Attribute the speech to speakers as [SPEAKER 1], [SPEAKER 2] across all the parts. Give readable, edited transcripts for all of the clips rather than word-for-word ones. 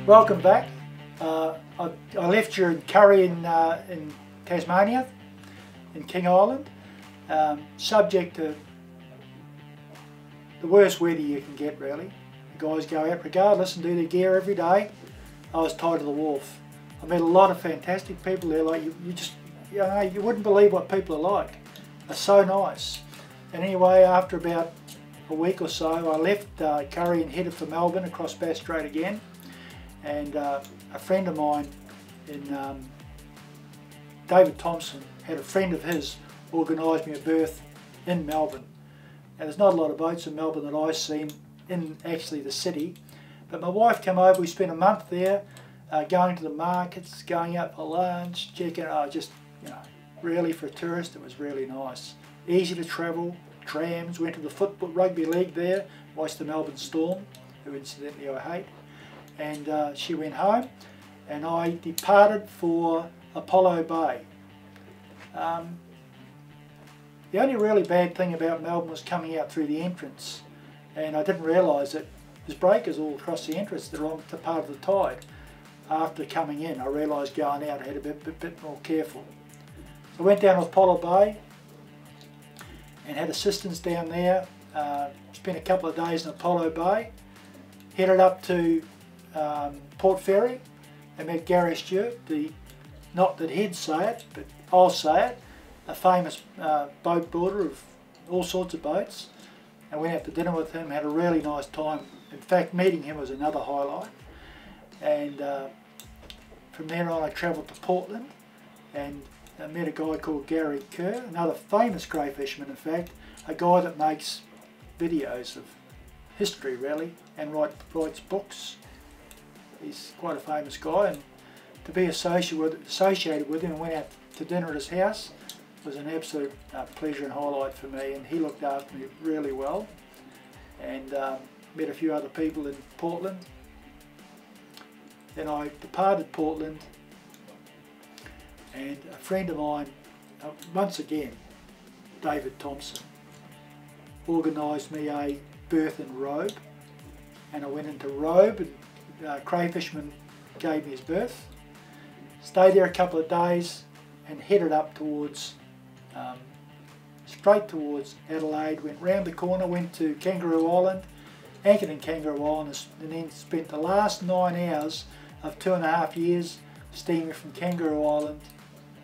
[SPEAKER 1] Welcome back. I left you in Currie in Tasmania, in Kangaroo Island, subject to the worst weather you can get really. The guys go out regardless and do their gear every day. I was tied to the wharf. I met a lot of fantastic people there. Like you wouldn't believe what people are like. They're so nice. And anyway, after about a week or so, I left Currie and headed for Melbourne across Bass Strait again. And a friend of mine in David Thompson had a friend of his organised me a berth in Melbourne. Now there's not a lot of boats in Melbourne that I've seen in actually the city, but my wife came over. We spent a month there, going to the markets, going out for lunch, checking out. Just, you know, really for a tourist it was really nice. Easy to travel, trams, went to the football rugby league there, watched the Melbourne Storm, who incidentally I hate. And she went home and I departed for Apollo Bay. The only really bad thing about Melbourne was coming out through the entrance, and I didn't realise that there's breakers all across the entrance. They're on the part of the tide. After coming in I realised going out I had to be a bit more careful. So I went down to Apollo Bay and had assistance down there, spent a couple of days in Apollo Bay, headed up to Port Fairy and met Garry Stewart, not that he'd say it, but I'll say it, a famous boat builder of all sorts of boats. I went out to dinner with him, had a really nice time. In fact, meeting him was another highlight. And from there on I travelled to Portland and I met a guy called Gary Kerr, another famous cray fisherman in fact, a guy that makes videos of history really and writes books. He's quite a famous guy, and to be associated with him and went out to dinner at his house was an absolute pleasure and highlight for me, and he looked after me really well. And met a few other people in Portland. Then I departed Portland and a friend of mine, once again David Thompson, organised me a berth in Robe, and I went into Robe and cray fisherman gave me his berth. Stayed there a couple of days and headed up towards, straight towards Adelaide, went round the corner, went to Kangaroo Island, anchored in Kangaroo Island, and then spent the last 9 hours of 2.5 years steaming from Kangaroo Island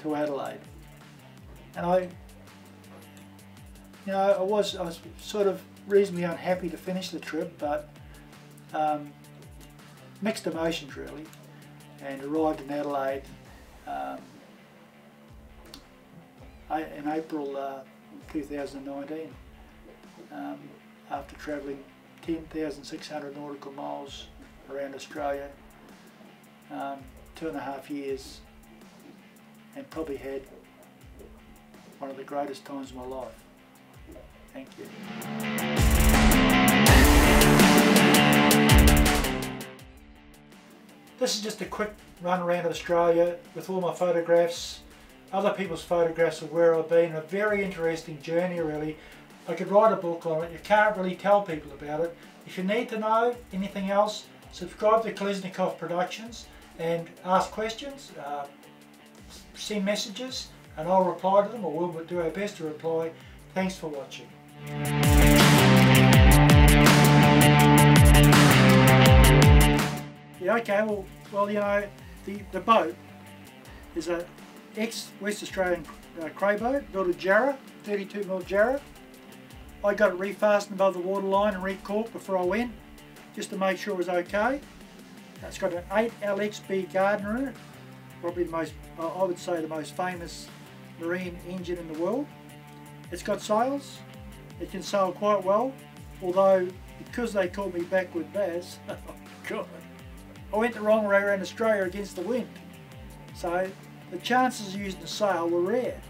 [SPEAKER 1] to Adelaide. And I was sort of reasonably unhappy to finish the trip, but mixed emotions really, and arrived in Adelaide in April 2019 after travelling 10,600 nautical miles around Australia, 2.5 years, and probably had one of the greatest times of my life. Thank you. This is just a quick run around Australia with all my photographs, other people's photographs of where I've been. A very interesting journey really. I could write a book on it. You can't really tell people about it. If you need to know anything else, subscribe to Kolesnikov Productions and ask questions, send messages, and I'll reply to them, or we'll do our best to reply. Thanks for watching. Yeah, okay, well, you know, the boat is a ex-West Australian cray boat, built a Jarrah, 32mm Jarrah. I got it refastened above the waterline and recorked before I went, just to make sure it was okay. It's got an 8 LXB Gardner in it, probably the most, I would say the most famous marine engine in the world. It's got sails, it can sail quite well, although because they called me backward Bass, oh God, I went the wrong way around Australia against the wind. So the chances of using a sail were rare.